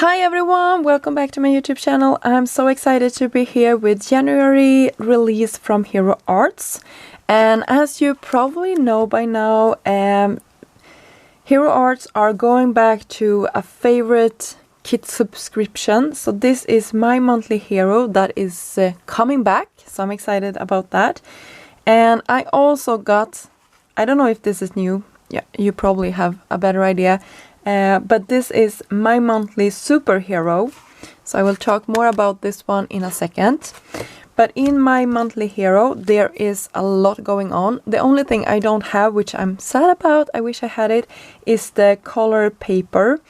Hi everyone, welcome back to my YouTube channel. I'm so excited to be here with January release from Hero Arts. And as you probably know by now, Hero Arts are going back to a favorite kit subscription. So this is my monthly hero that is coming back. So I'm excited about that. And I also got, I don't know if this is new. Yeah, you probably have a better idea. But this is my monthly superhero, so I will talk more about this one in a second. But in my monthly hero there is a lot going on. The only thing I don't have, which I'm sad about, I wish I had it, is the color paper.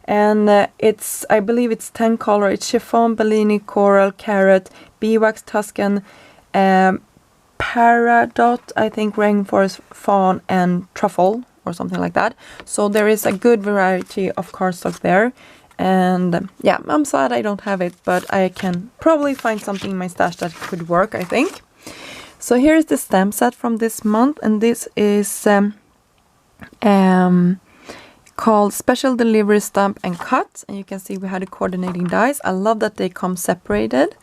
And I believe it's 10 color. It's chiffon, Bellini, coral, carrot, beeswax, Tuscan, Paradot, I think rainforest, fawn and truffle, or something like that. So there is a good variety of cardstock there. And yeah, I'm sad I don't have it, but I can probably find something in my stash that could work, I think. So here is the stamp set from this month, and this is called Special Delivery Stamp and Cut. And you can see we had the coordinating dies. I love that they come separated.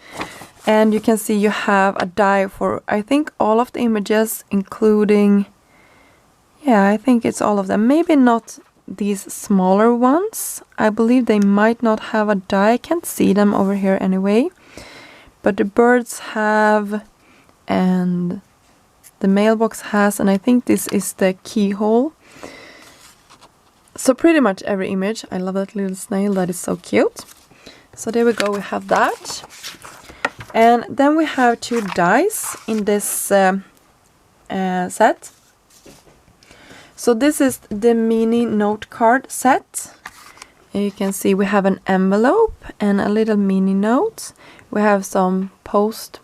And you can see you have a die for, I think, all of the images, including... yeah, I think it's all of them. Maybe not these smaller ones. I believe they might not have a die. I can't see them over here anyway. But the birds have, and the mailbox has, and I think this is the keyhole. So pretty much every image. I love that little snail. That is so cute. So there we go. We have that. And then we have two dies in this set. So this is the mini note card set. And you can see we have an envelope and a little mini note. We have some postage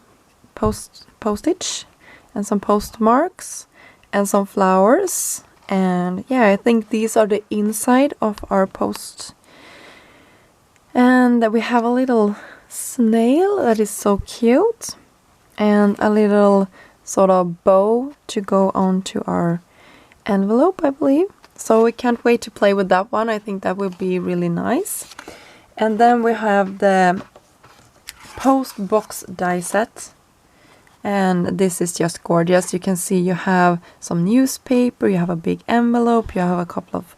and some postmarks and some flowers. And yeah, I think these are the inside of our post. And we have a little snail that is so cute. And a little sort of bow to go onto our envelope, I believe. So we can't wait to play with that one. I think that will be really nice. And then we have the post box die set, and this is just gorgeous. You can see you have some newspaper, you have a big envelope, you have a couple of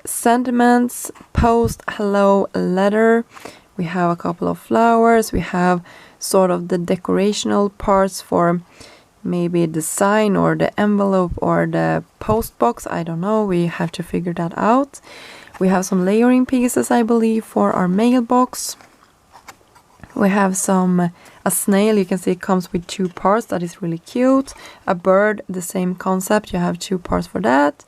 sentiments, post, hello, letter, we have a couple of flowers, we have sort of the decorational parts for maybe the sign or the envelope or the post box. I don't know. We have to figure that out. We have some layering pieces, I believe, for our mailbox. We have a snail. You can see it comes with two parts. That is really cute. A bird, the same concept. You have two parts for that.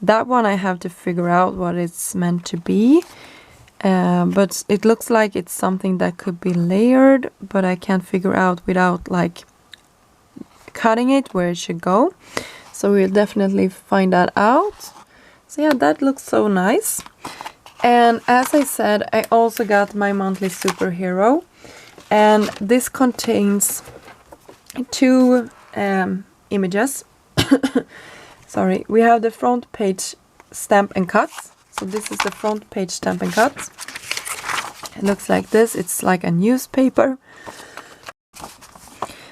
That one I have to figure out what it's meant to be. But it looks like it's something that could be layered, but I can't figure out without like cutting it where it should go. So we'll definitely find that out. So yeah, that looks so nice. And as I said, I also got my monthly superhero, and this contains two images. Sorry, we have the front page stamp and cut. So this is the front page stamp and cut. It looks like this. It's like a newspaper.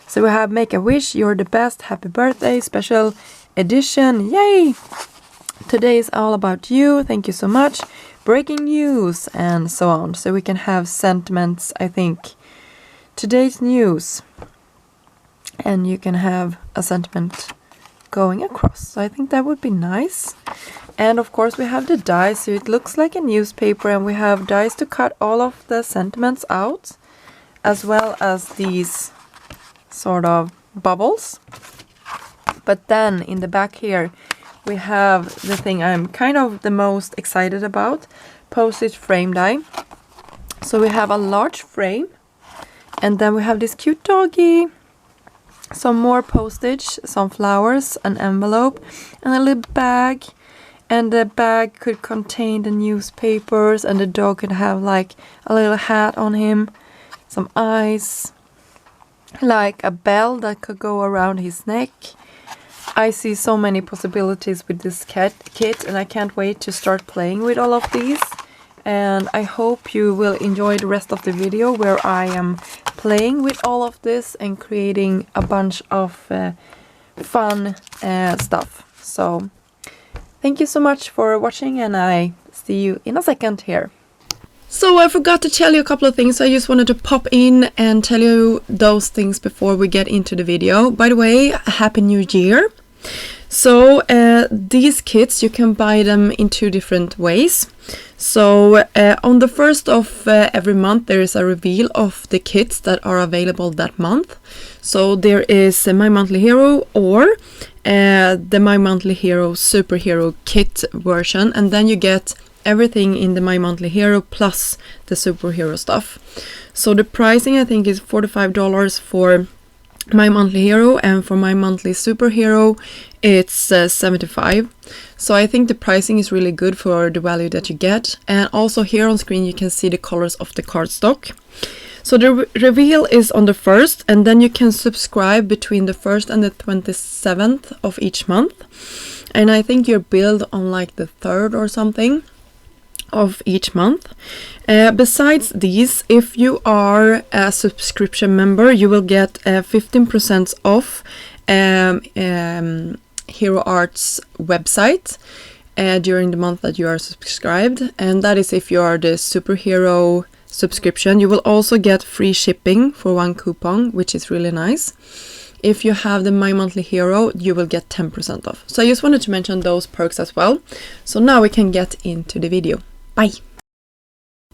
So we have Make a Wish, You're the Best, Happy Birthday, Special Edition, yay! Today is all about you, thank you so much, Breaking News, and so on. So we can have sentiments, I think, today's news. And you can have a sentiment going across. So I think that would be nice. And of course we have the dies, so it looks like a newspaper, and we have dies to cut all of the sentiments out, as well as these sort of bubbles. But then in the back here we have the thing I'm kind of the most excited about, postage frame die. So we have a large frame, and then we have this cute doggy, some more postage, some flowers, an envelope, and a little bag. And the bag could contain the newspapers, and the dog could have like a little hat on him, some eyes, like a bell that could go around his neck. I see so many possibilities with this kit, and I can't wait to start playing with all of these. and I hope you will enjoy the rest of the video where I am playing with all of this and creating a bunch of fun stuff. So thank you so much for watching, and I see you in a second here. So I forgot to tell you a couple of things. I just wanted to pop in and tell you those things before we get into the video. By the way, Happy New Year! So these kits, you can buy them in 2 different ways. So on the 1st of every month there is a reveal of the kits that are available that month. So there is My Monthly Hero or the My Monthly Hero Superhero Kit version, and then you get everything in the My Monthly Hero plus the superhero stuff. So the pricing I think is $45 for My Monthly Hero, and for My Monthly Superhero it's $75. So I think the pricing is really good for the value that you get. And also here on screen you can see the colors of the cardstock. So the reveal is on the 1st, and then you can subscribe between the 1st and the 27th of each month. And I think you're billed on like the 3rd or something of each month. Besides these, if you are a subscription member, you will get 15% off Hero Art's website during the month that you are subscribed, and that is if you are the superhero subscription. You will also get free shipping for 1 coupon, which is really nice. If you have the My Monthly Hero, you will get 10% off. So I just wanted to mention those perks as well. So now we can get into the video. Bye!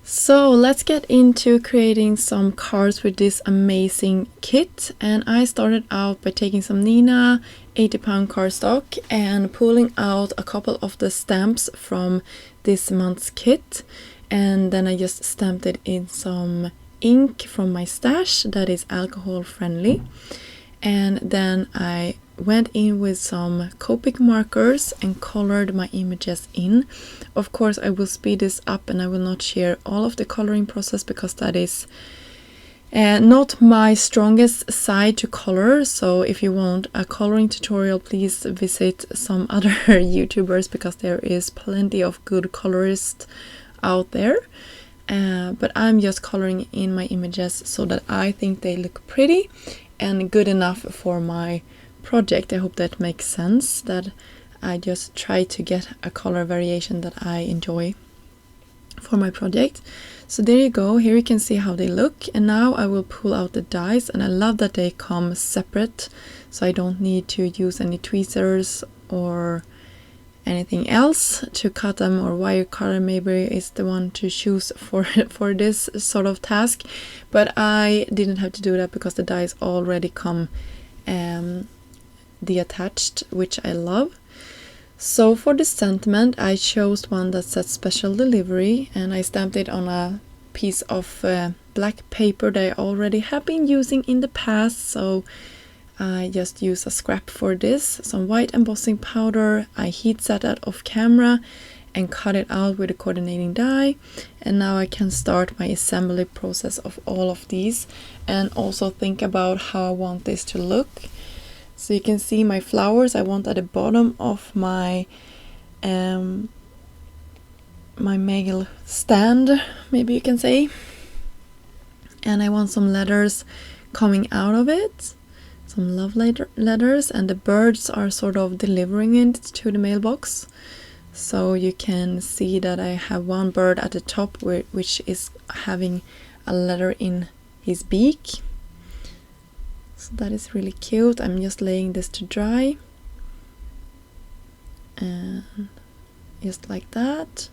So let's get into creating some cards with this amazing kit. And I started out by taking some Neenah 80-pound cardstock and pulling out a couple of the stamps from this month's kit. And then I just stamped it in some ink from my stash that is alcohol friendly. And then I went in with some Copic markers and colored my images in. Of course I will speed this up and I will not share all of the coloring process because that is not my strongest side to color. So if you want a coloring tutorial, please visit some other YouTubers because there is plenty of good colorists out there. But I'm just coloring in my images so that I think they look pretty and good enough for my project. I hope that makes sense, that I just try to get a color variation that I enjoy for my project. So there you go, here you can see how they look. And now I will pull out the dies, and I love that they come separate, so I don't need to use any tweezers or anything else to cut them, or wire cutter maybe is the one to choose for this sort of task. But I didn't have to do that because the dies already come detached, which I love. So for the sentiment I chose one that said special delivery, and I stamped it on a piece of black paper that I already have been using in the past. So I just use a scrap for this, some white embossing powder. I heat set that off camera and cut it out with a coordinating die. And now I can start my assembly process of all of these and also think about how I want this to look. So you can see my flowers I want at the bottom of my my mail stand, maybe you can say. And I want some letters coming out of it, some love letters, and the birds are sort of delivering it to the mailbox. So you can see that I have one bird at the top which is having a letter in his beak. So that is really cute. I'm just laying this to dry. And just like that.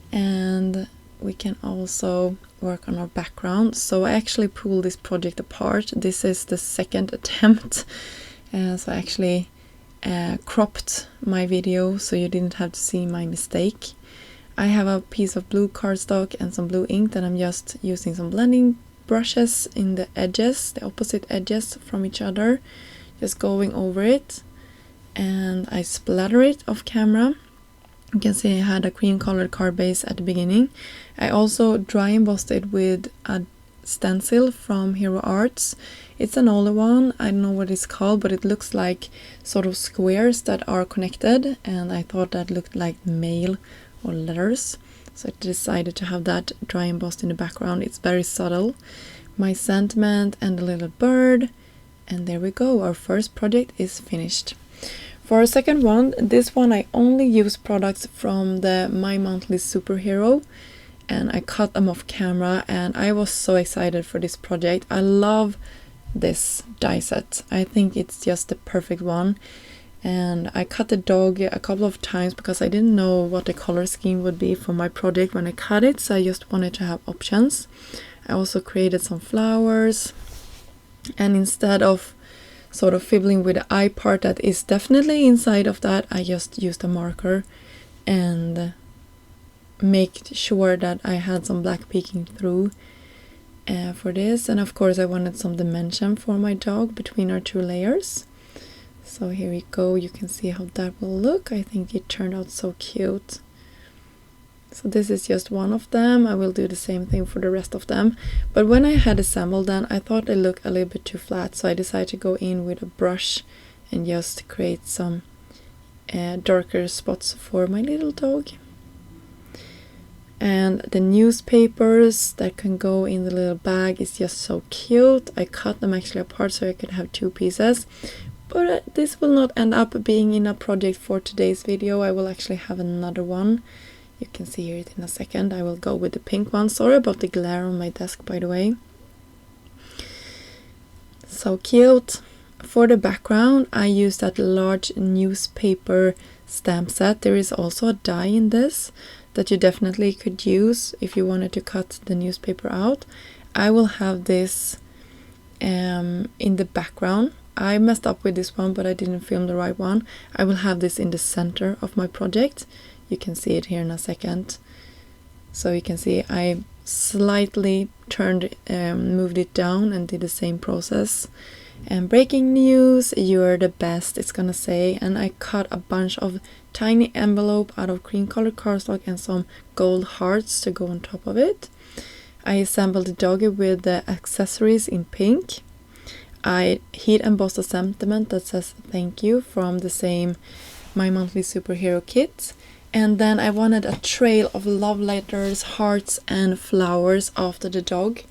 And we can also work on our background. So I actually pulled this project apart. This is the 2nd attempt. So I actually cropped my video so you didn't have to see my mistake. I have a piece of blue cardstock and some blue ink that I'm just using some blending brushes in the edges, the opposite edges from each other, just going over it, and I splatter it off camera. You can see I had a cream colored card base at the beginning. I also dry embossed it with a stencil from Hero Arts. It's an older one, I don't know what it's called, but it looks like sort of squares that are connected, and I thought that looked like mail or letters. So I decided to have that dry embossed in the background. It's very subtle. My sentiment and a little bird. And there we go, our first project is finished. For our second one, this one I only use products from the My Monthly Superhero, and I cut them off camera, and I was so excited for this project. I love this die set. I think it's just the perfect one. And I cut the dog a couple of times because I didn't know what the color scheme would be for my project when I cut it, so I just wanted to have options. I also created some flowers, and instead of sort of fiddling with the eye part that is definitely inside of that, I just used a marker and make sure that I had some black peeking through for this. And of course I wanted some dimension for my dog between our two layers. So here we go, you can see how that will look. I think it turned out so cute. So this is just one of them. I will do the same thing for the rest of them. But when I had assembled them, I thought they looked a little bit too flat. So I decided to go in with a brush and just create some darker spots for my little dog. And the newspapers that can go in the little bag is just so cute. I cut them actually apart so I could have two pieces. But this will not end up being in a project for today's video. I will actually have another one. You can see it in a second. I will go with the pink one. Sorry about the glare on my desk, by the way. So cute. For the background, I used that large newspaper stamp set. There is also a die in this that you definitely could use if you wanted to cut the newspaper out. I will have this in the background. I messed up with this one, but I didn't film the right one. I will have this in the center of my project. You can see it here in a second. So you can see I slightly moved it down and did the same process. And breaking news, you're the best, it's gonna say. And I cut a bunch of tiny envelope out of cream colored cardstock and some gold hearts to go on top of it. I assembled the doggy with the accessories in pink. I heat embossed a sentiment that says thank you from the same My Monthly Superhero kit. And then I wanted a trail of love letters, hearts and flowers after the dog.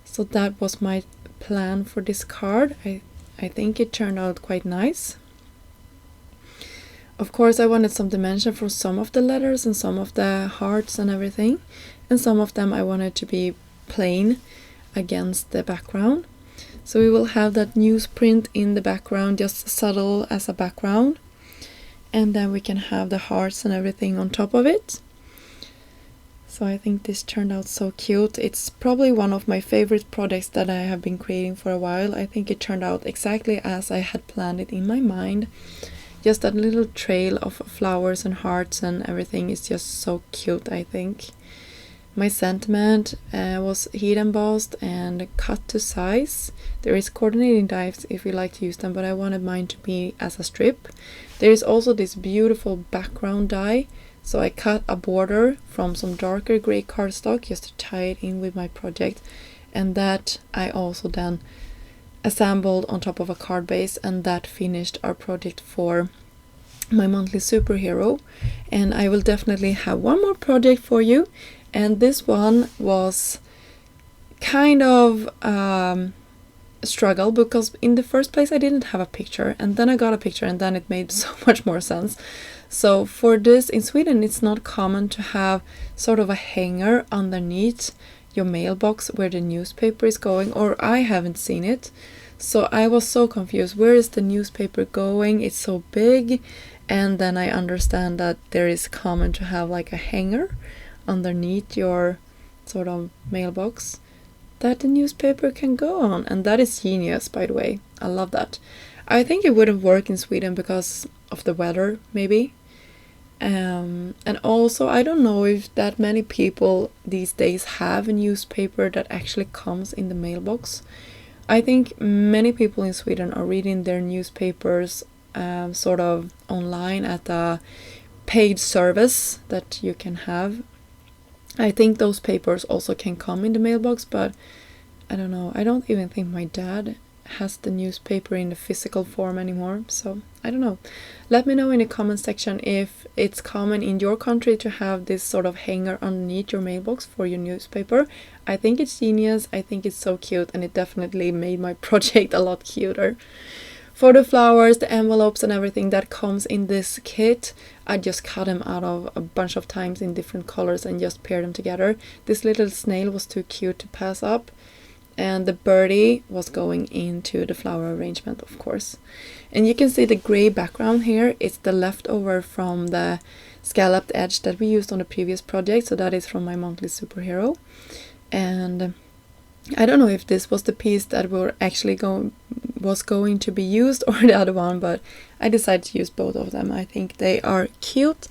So that was my plan for this card. I think it turned out quite nice. Of course I wanted some dimension for some of the letters and some of the hearts and everything. And some of them I wanted to be plain against the background. So we will have that newsprint in the background, just subtle as a background. And then we can have the hearts and everything on top of it. So I think this turned out so cute. It's probably one of my favorite projects that I have been creating for a while. I think it turned out exactly as I had planned it in my mind. Just that little trail of flowers and hearts and everything is just so cute, I think. My sentiment was heat embossed and cut to size. There is coordinating dies if you like to use them, but I wanted mine to be as a strip. There is also this beautiful background die, so I cut a border from some darker gray cardstock just to tie it in with my project, and that I also then assembled on top of a card base, and that finished our project for My Monthly Superhero. And I will definitely have one more project for you. And this one was kind of a struggle because in the first place I didn't have a picture, and then I got a picture, and then it made so much more sense. So for this, in Sweden it's not common to have sort of a hanger underneath your mailbox where the newspaper is going, or I haven't seen it. So I was so confused. Where is the newspaper going? It's so big. And then I understand that there is common to have like a hanger underneath your sort of mailbox that the newspaper can go on, and that is genius, by the way. I love that. I think it wouldn't work in Sweden because of the weather, maybe. And also I don't know if that many people these days have a newspaper that actually comes in the mailbox. I think many people in Sweden are reading their newspapers sort of online at a paid service that you can have. I think those papers also can come in the mailbox, but I don't know. I don't even think my dad has the newspaper in the physical form anymore, so I don't know. Let me know in the comment section if it's common in your country to have this sort of hanger underneath your mailbox for your newspaper. I think it's genius, I think it's so cute, and it definitely made my project a lot cuter. For the flowers, the envelopes and everything that comes in this kit, I just cut them out of a bunch of times in different colors and just paired them together. This little snail was too cute to pass up, and the birdie was going into the flower arrangement, of course. And you can see the gray background here. It's the leftover from the scalloped edge that we used on the previous project, so that is from my monthly superhero. And I don't know if this was the piece that were actually was going to be used or the other one, but I decided to use both of them. I think they are cute.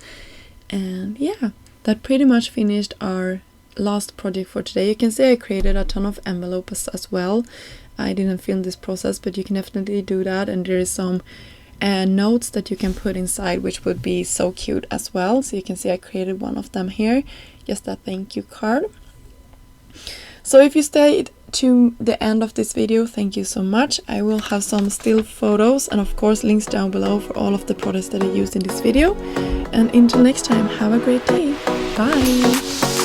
And yeah, that pretty much finished our last project for today. You can see I created a ton of envelopes as well. I didn't film this process, but you can definitely do that, and there is some notes that you can put inside, which would be so cute as well. So you can see I created one of them here, just a thank you card. So if you stayed to the end of this video, thank you so much. I will have some still photos and of course links down below for all of the products that I used in this video. And until next time, have a great day. Bye!